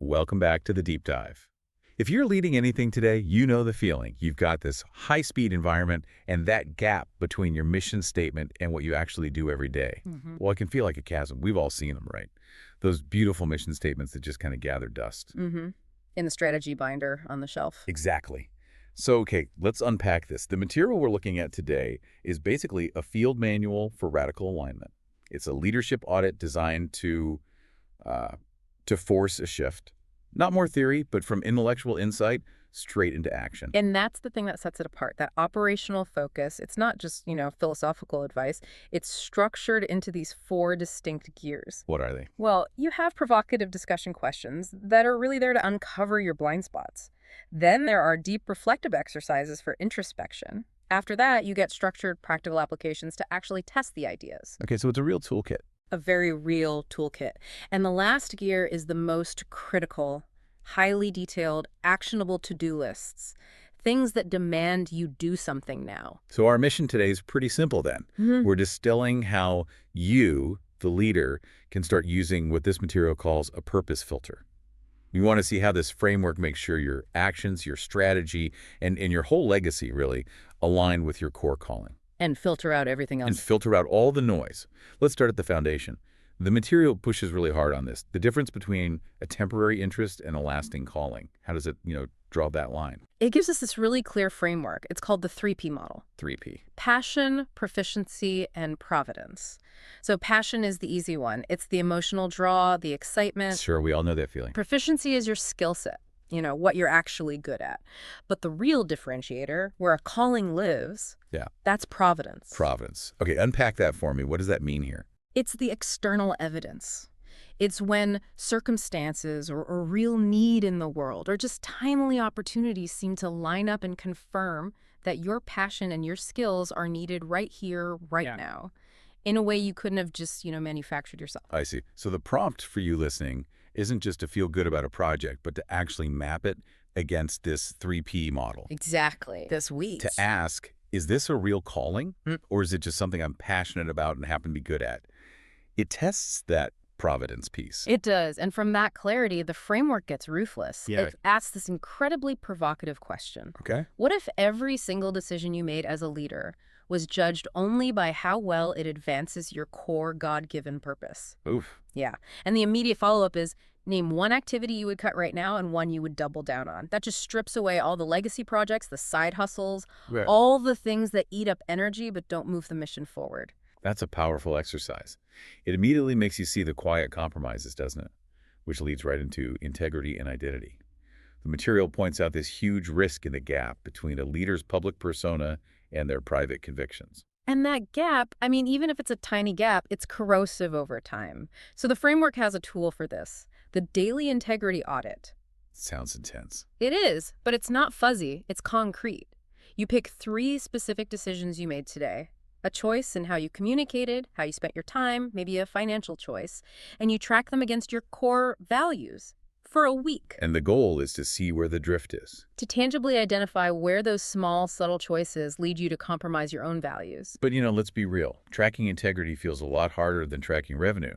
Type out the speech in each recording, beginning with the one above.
Welcome back to the deep dive. If you're leading anything today, you know the feeling. You've got this high-speed environment and that gap between your mission statement and what you actually do every day. Well, it can feel like a chasm. We've all seen them, right? Those beautiful mission statements that just kind of gather dust. In the strategy binder on the shelf. Exactly. So, okay, let's unpack this. The material we're looking at today is basically a field manual for radical alignment. It's a leadership audit designed to force a shift. Not more theory, but from intellectual insight straight into action. And that's the thing that sets it apart, that operational focus. It's not just, philosophical advice. It's structured into these 4 distinct gears. What are they? Well, you have provocative discussion questions that are really there to uncover your blind spots. Then there are deep reflective exercises for introspection. After that, you get structured practical applications to actually test the ideas. Okay, so it's a real toolkit. A very real toolkit. And the last gear is the most critical, highly detailed, actionable to-do lists. Things that demand you do something now. So our mission today is pretty simple then. We're distilling how you, the leader, can start using what this material calls a purpose filter. We want to see how this framework makes sure your actions, your strategy, and your whole legacy, really, align with your core calling. And filter out everything else. And filter out all the noise. Let's start at the foundation. The material pushes really hard on this. The difference between a temporary interest and a lasting calling. How does it, draw that line? It gives us this really clear framework. It's called the 3P model. 3P. Passion, proficiency, and providence. So passion is the easy one. It's the emotional draw, the excitement. Sure, we all know that feeling. Proficiency is your skill set, what you're actually good at. But the real differentiator, where a calling lives, that's providence. Providence. Okay, unpack that for me. What does that mean here? It's the external evidence. It's when circumstances or real need in the world or just timely opportunities seem to line up and confirm that your passion and your skills are needed right here, right now, in a way you couldn't have just, manufactured yourself. I see. So the prompt for you listening isn't just to feel good about a project, but to actually map it against this 3P model. Exactly. This week. To ask, is this a real calling? Or is it just something I'm passionate about and happen to be good at? It tests that providence piece. It does. And from that clarity, the framework gets ruthless. It asks this incredibly provocative question. Okay. What if every single decision you made as a leader was judged only by how well it advances your core God-given purpose? Oof. Yeah. And the immediate follow-up is, name one activity you would cut right now and one you would double down on. That just strips away all the legacy projects, the side hustles, all the things that eat up energy but don't move the mission forward. That's a powerful exercise. It immediately makes you see the quiet compromises, doesn't it? Which leads right into integrity and identity. The material points out this huge risk in the gap between a leader's public persona and their private convictions. And that gap, even if it's a tiny gap, it's corrosive over time. So the framework has a tool for this, the daily integrity audit. Sounds intense. It is, but it's not fuzzy, it's concrete. You pick 3 specific decisions you made today. A choice in how you communicated, how you spent your time, maybe a financial choice, and you track them against your core values for a week. And the goal is to see where the drift is. To tangibly identify where those small, subtle choices lead you to compromise your own values. But, let's be real. Tracking integrity feels a lot harder than tracking revenue.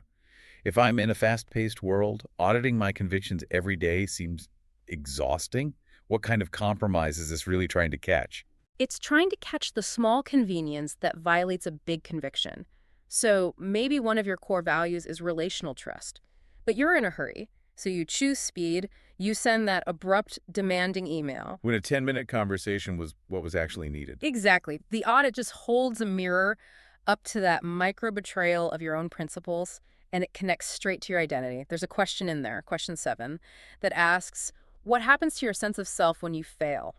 If I'm in a fast-paced world, auditing my convictions every day seems exhausting. What kind of compromise is this really trying to catch? It's trying to catch the small convenience that violates a big conviction. So maybe one of your core values is relational trust, but you're in a hurry. So you choose speed, you send that abrupt, demanding email. When a 10-minute conversation was what was actually needed. Exactly. The audit just holds a mirror up to that micro-betrayal of your own principles, and it connects straight to your identity. There's a question in there, question 7, that asks, what happens to your sense of self when you fail?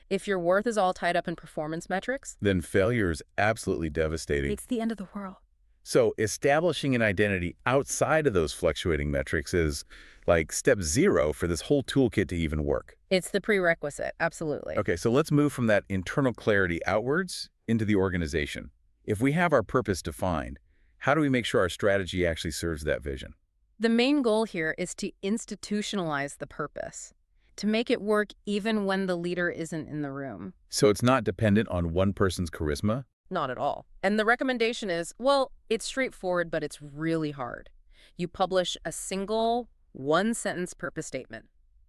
If your worth is all tied up in performance metrics, then failure is absolutely devastating. It's the end of the world. So establishing an identity outside of those fluctuating metrics is like step 0 for this whole toolkit to even work. It's the prerequisite, absolutely. Okay, so let's move from that internal clarity outwards into the organization. If we have our purpose defined, how do we make sure our strategy actually serves that vision? The main goal here is to institutionalize the purpose, to make it work even when the leader isn't in the room. So it's not dependent on one person's charisma? Not at all. And the recommendation is, well, it's straightforward, but it's really hard. You publish a single One-sentence purpose statement.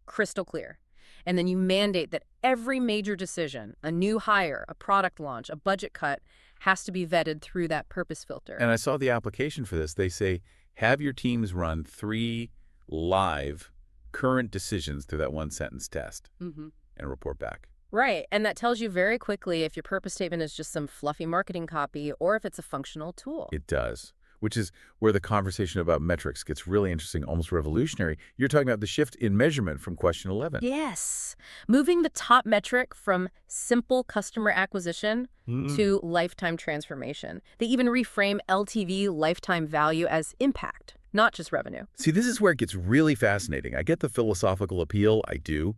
Crystal clear. And then you mandate that every major decision, a new hire, a product launch, a budget cut, has to be vetted through that purpose filter. And I saw the application for this. They say, have your teams run 3 live current decisions through that one-sentence test and report back. Right, and that tells you very quickly if your purpose statement is just some fluffy marketing copy or if it's a functional tool. It does, which is where the conversation about metrics gets really interesting, almost revolutionary. You're talking about the shift in measurement from question 11. Yes, moving the top metric from simple customer acquisition to lifetime transformation. They even reframe LTV, lifetime value, as impact, not just revenue. See, this is where it gets really fascinating. I get the philosophical appeal, I do.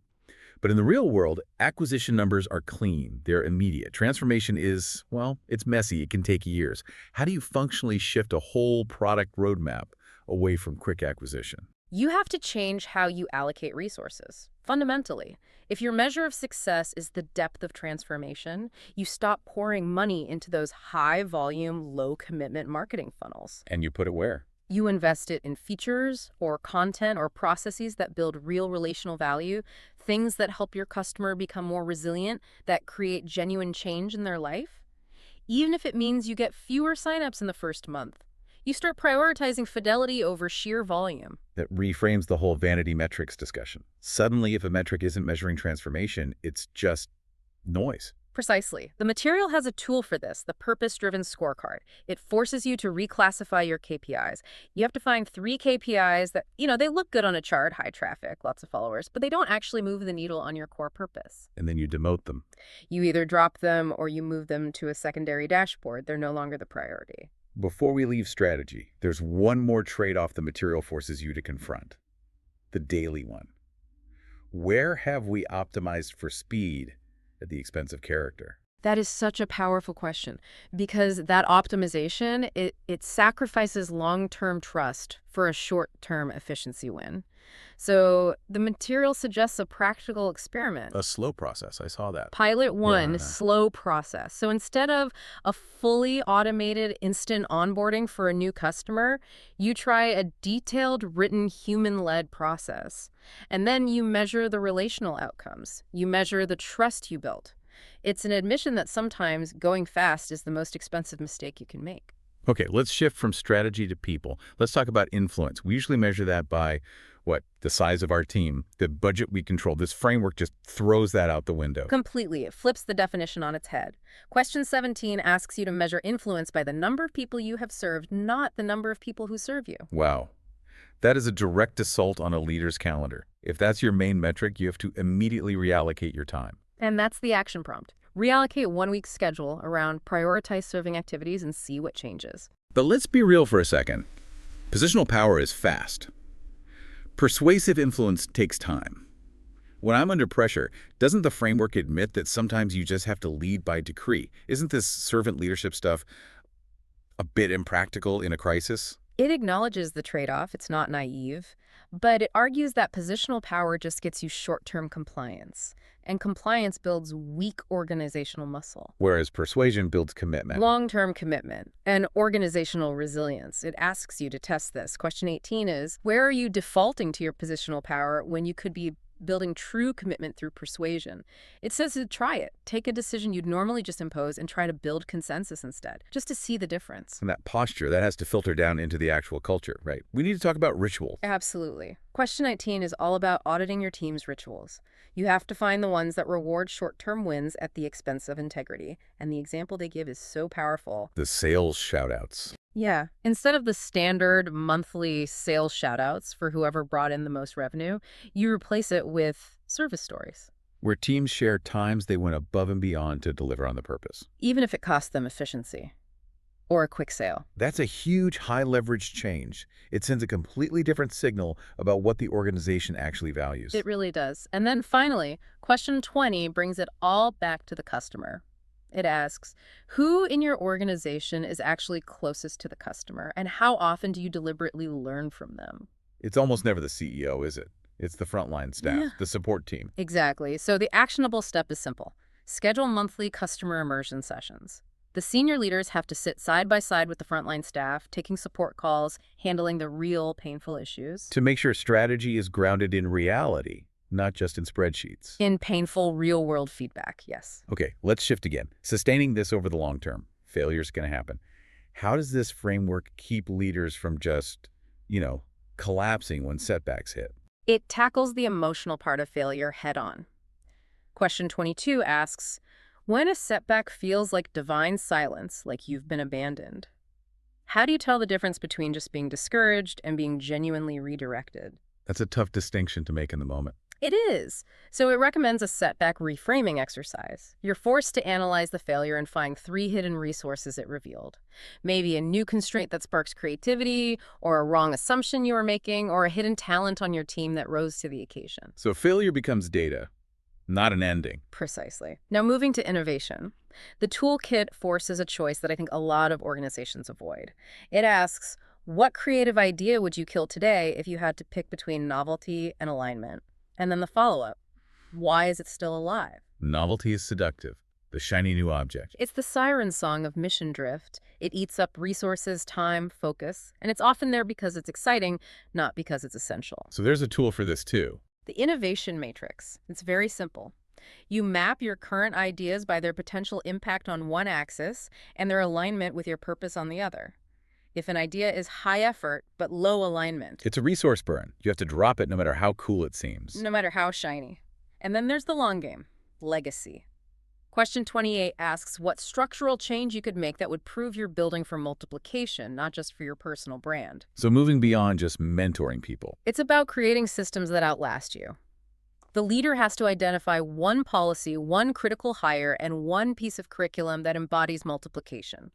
But in the real world, acquisition numbers are clean. They're immediate. Transformation is, well, it's messy. It can take years. How do you functionally shift a whole product roadmap away from quick acquisition? You have to change how you allocate resources, fundamentally. If your measure of success is the depth of transformation, you stop pouring money into those high-volume, low-commitment marketing funnels. And you put it where? You invest it in features or content or processes that build real relational value, things that help your customer become more resilient, that create genuine change in their life. Even if it means you get fewer signups in the first month, you start prioritizing fidelity over sheer volume. That reframes the whole vanity metrics discussion. Suddenly, if a metric isn't measuring transformation, it's just noise. Precisely. The material has a tool for this, the purpose-driven scorecard. It forces you to reclassify your KPIs. You have to find 3 KPIs that, they look good on a chart, high traffic, lots of followers, but they don't actually move the needle on your core purpose. And then you demote them. You either drop them or you move them to a secondary dashboard. They're no longer the priority. Before we leave strategy, there's one more trade-off the material forces you to confront. The daily one. Where have we optimized for speed at the expense of character? That is such a powerful question because that optimization, it sacrifices long-term trust for a short-term efficiency win. So the material suggests a practical experiment. A slow process. I saw that. Pilot 1, Yeah. slow process. So instead of a fully automated instant onboarding for a new customer, you try a detailed, written, human-led process. And then you measure the relational outcomes. You measure the trust you built. It's an admission that sometimes going fast is the most expensive mistake you can make. Okay, let's shift from strategy to people. Let's talk about influence. We usually measure that by the size of our team, the budget we control. This framework just throws that out the window. Completely. It flips the definition on its head. Question 17 asks you to measure influence by the number of people you have served, not the number of people who serve you. Wow. That is a direct assault on a leader's calendar. If that's your main metric, you have to immediately reallocate your time. And that's the action prompt. Reallocate 1 week's schedule around prioritized serving activities and see what changes. But let's be real for a second. Positional power is fast. Persuasive influence takes time. When I'm under pressure, doesn't the framework admit that sometimes you just have to lead by decree? Isn't this servant leadership stuff a bit impractical in a crisis? It acknowledges the trade-off. It's not naive. But it argues that positional power just gets you short-term compliance. And compliance builds weak organizational muscle. Whereas persuasion builds commitment. Long-term commitment and organizational resilience. It asks you to test this. Question 18 is, where are you defaulting to your positional power when you could be building true commitment through persuasion? It says to try it. Take a decision you'd normally just impose and try to build consensus instead, just to see the difference. And that posture, that has to filter down into the actual culture, right? We need to talk about rituals. Absolutely. Question 19 is all about auditing your team's rituals. You have to find the ones that reward short-term wins at the expense of integrity. And the example they give is so powerful. The sales shout-outs. Yeah. Instead of the standard monthly sales shout-outs for whoever brought in the most revenue, you replace it with service stories. Where teams share times they went above and beyond to deliver on the purpose. Even if it costs them efficiency or a quick sale. That's a huge high-leverage change. It sends a completely different signal about what the organization actually values. It really does. And then finally, question 20 brings it all back to the customer. It asks, who in your organization is actually closest to the customer, and how often do you deliberately learn from them? It's almost never the CEO, is it? It's the frontline staff, the support team. Exactly. So the actionable step is simple. Schedule monthly customer immersion sessions. The senior leaders have to sit side by side with the frontline staff, taking support calls, handling the real painful issues. To make sure strategy is grounded in reality, not just in spreadsheets. In painful, real-world feedback, yes. Okay, let's shift again. Sustaining this over the long term. Failure's going to happen. How does this framework keep leaders from just, collapsing when setbacks hit? It tackles the emotional part of failure head-on. Question 22 asks, when a setback feels like divine silence, like you've been abandoned, how do you tell the difference between just being discouraged and being genuinely redirected? That's a tough distinction to make in the moment. It is. So it recommends a setback reframing exercise. You're forced to analyze the failure and find 3 hidden resources it revealed. Maybe a new constraint that sparks creativity, or a wrong assumption you were making, or a hidden talent on your team that rose to the occasion. So failure becomes data, not an ending. Precisely. Now moving to innovation. The toolkit forces a choice that I think a lot of organizations avoid. It asks, what creative idea would you kill today if you had to pick between novelty and alignment? And then the follow-up, why is it still alive? Novelty is seductive, the shiny new object. It's the siren song of mission drift. It eats up resources, time, focus, and it's often there because it's exciting, not because it's essential. So there's a tool for this too. The innovation matrix. It's very simple. You map your current ideas by their potential impact on one axis and their alignment with your purpose on the other. If an idea is high effort but low alignment, It's a resource burn. You have to drop it no matter how cool it seems. no matter how shiny. And then there's the long game, legacy. Question 28 asks what structural change you could make that would prove you're building for multiplication, not just for your personal brand. So moving beyond just mentoring people. It's about creating systems that outlast you. The leader has to identify one policy, one critical hire, and one piece of curriculum that embodies multiplication.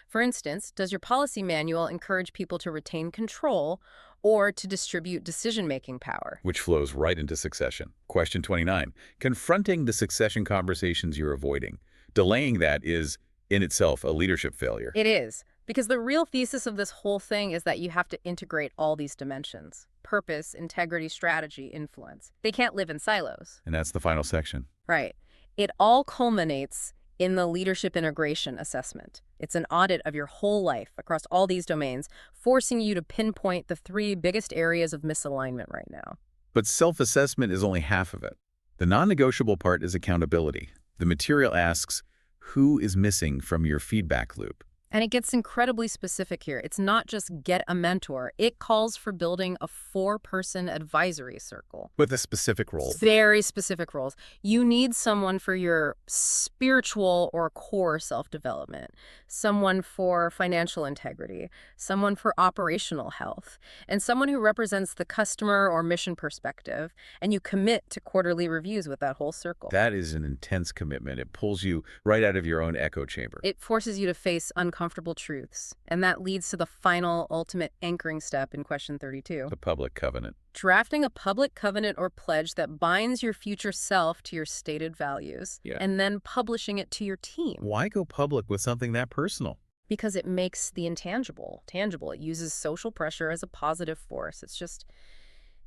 For instance, does your policy manual encourage people to retain control or to distribute decision-making power? Which flows right into succession. Question 29. Confronting the succession conversations you're avoiding. Delaying that is, in itself, a leadership failure. It is, because the real thesis of this whole thing is that you have to integrate all these dimensions: purpose, integrity, strategy, influence. They can't live in silos. And that's the final section. Right. It all culminates in the leadership integration assessment. It's an audit of your whole life across all these domains, forcing you to pinpoint the 3 biggest areas of misalignment right now. But self-assessment is only half of it. The non-negotiable part is accountability. The material asks, who is missing from your feedback loop? And it gets incredibly specific here. It's not just get a mentor. It calls for building a 4-person advisory circle. With a specific role. Very specific roles. You need someone for your spiritual or core self-development, someone for financial integrity, someone for operational health, and someone who represents the customer or mission perspective, and you commit to quarterly reviews with that whole circle. That is an intense commitment. It pulls you right out of your own echo chamber. It forces you to face uncomfortable truths, and that leads to the final, ultimate anchoring step in question 32. The public covenant. Drafting a public covenant or pledge that binds your future self to your stated values, and then publishing it to your team. Why go public with something that personal? Because it makes the intangible tangible. It uses social pressure as a positive force.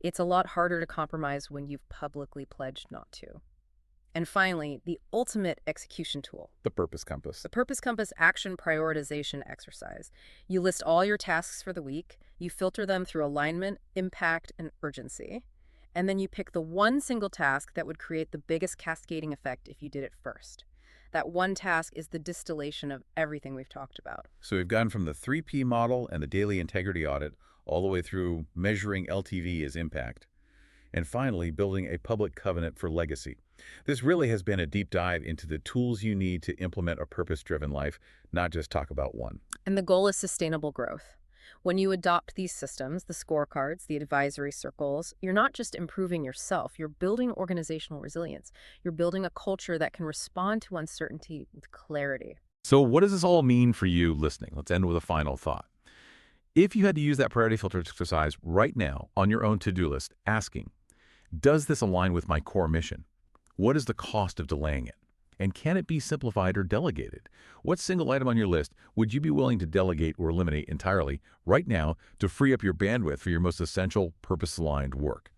It's a lot harder to compromise when you've publicly pledged not to. And finally, the ultimate execution tool. The purpose compass. The Purpose Compass action prioritization exercise. You list all your tasks for the week, you filter them through alignment, impact, and urgency, and then you pick the one single task that would create the biggest cascading effect if you did it first. That one task is the distillation of everything we've talked about. So we've gone from the 3P model and the daily integrity audit all the way through measuring LTV as impact, and finally building a public covenant for legacy. This really has been a deep dive into the tools you need to implement a purpose-driven life, not just talk about one. And the goal is sustainable growth. When you adopt these systems, the scorecards, the advisory circles, you're not just improving yourself, you're building organizational resilience. You're building a culture that can respond to uncertainty with clarity. So what does this all mean for you listening? Let's end with a final thought. If you had to use that priority filter exercise right now on your own to-do list, asking, does this align with my core mission? What is the cost of delaying it? And can it be simplified or delegated? What single item on your list would you be willing to delegate or eliminate entirely right now to free up your bandwidth for your most essential, purpose-aligned work?